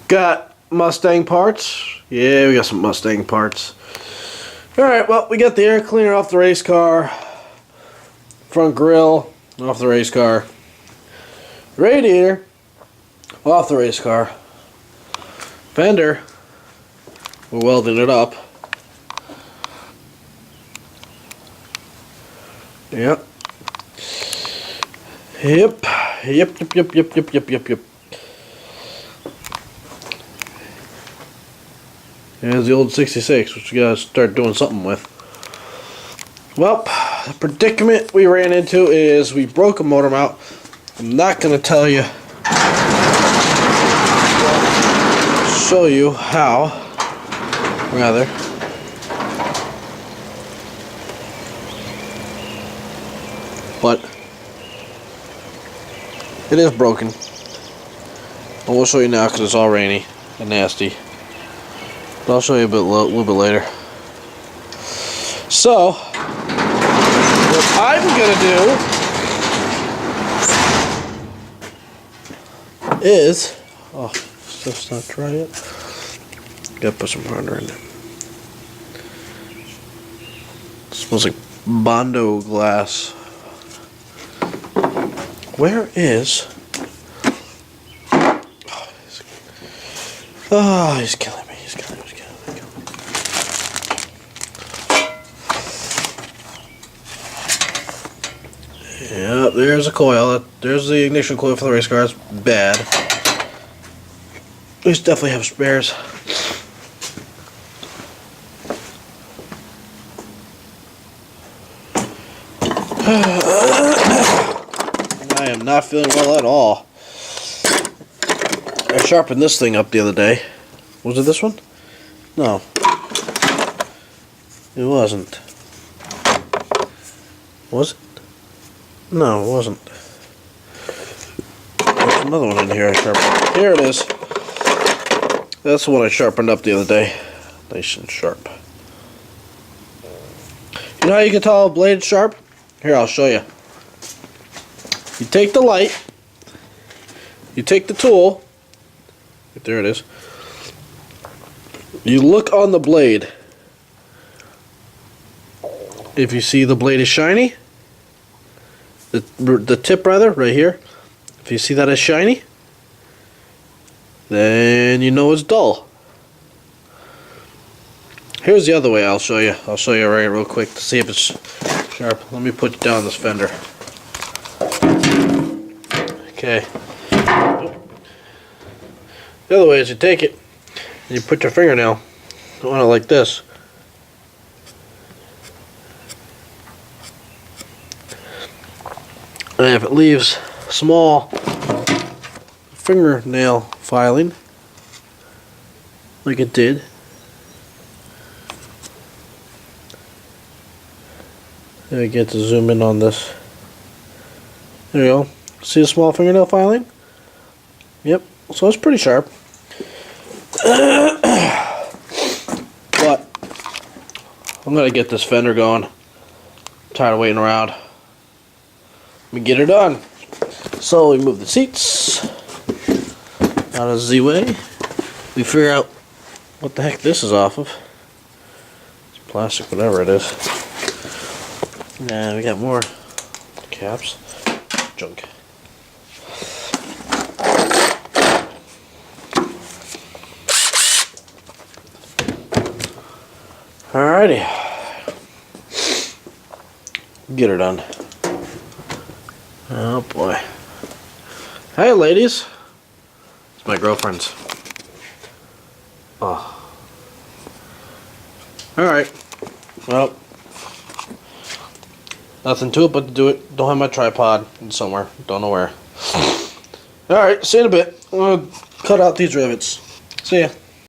Got Mustang parts. Yeah, we got some Mustang parts. Alright, well, we got the air cleaner off the race car. Front grille off the race car. Radiator off the race car. Fender, we're welding it up. Yep. Yep. There's the old 66, which we gotta start doing something with. Well, the predicament we ran into is we broke a motor mount. I'm not gonna tell you. Show you how. Rather. But it is broken. I will show you now because it's all rainy and nasty. But I'll show you a little bit later. So, what I'm gonna do is, oh, stuff's not dry yet. Gotta put some harder in there. It smells like Bondo glass. Where is? Oh, he's killing me. He's killing me. Yep, there's a coil. There's the ignition coil for the race car. It's bad. These definitely have spares. I am not feeling well at all. I sharpened this thing up the other day. Was it this one? No. It wasn't. Was it? No, it wasn't. There's another one in here I sharpened. Here it is. That's the one I sharpened up the other day. Nice and sharp. You know how you can tell a blade sharp? Here, I'll show you. You take the light. You take the tool. There it is. You look on the blade. If you see the blade is shiny, the tip rather, right here, if you see that as shiny, then you know it's dull. Here's the other way I'll show you. I'll show you right real quick to see if it's sharp. Let me put down this fender. Okay. The other way is you take it and you put your fingernail on it like this. And if it leaves small fingernail filing, like it did, then we get to zoom in on this. There you go. See the small fingernail filing? Yep. So it's pretty sharp. But I'm gonna get this fender going. I'm tired of waiting around. Let me get her done. So we move the seats out of Z-way. We figure out what the heck this is off of. It's plastic, whatever it is. And we got more caps. Junk. Alrighty. Get her done. Oh boy. Hey ladies. It's my girlfriend's. Oh. Alright. Well. Nothing to it but to do it. Don't have my tripod. It's somewhere. Don't know where. Alright, see you in a bit. I'm gonna cut out these rivets. See ya.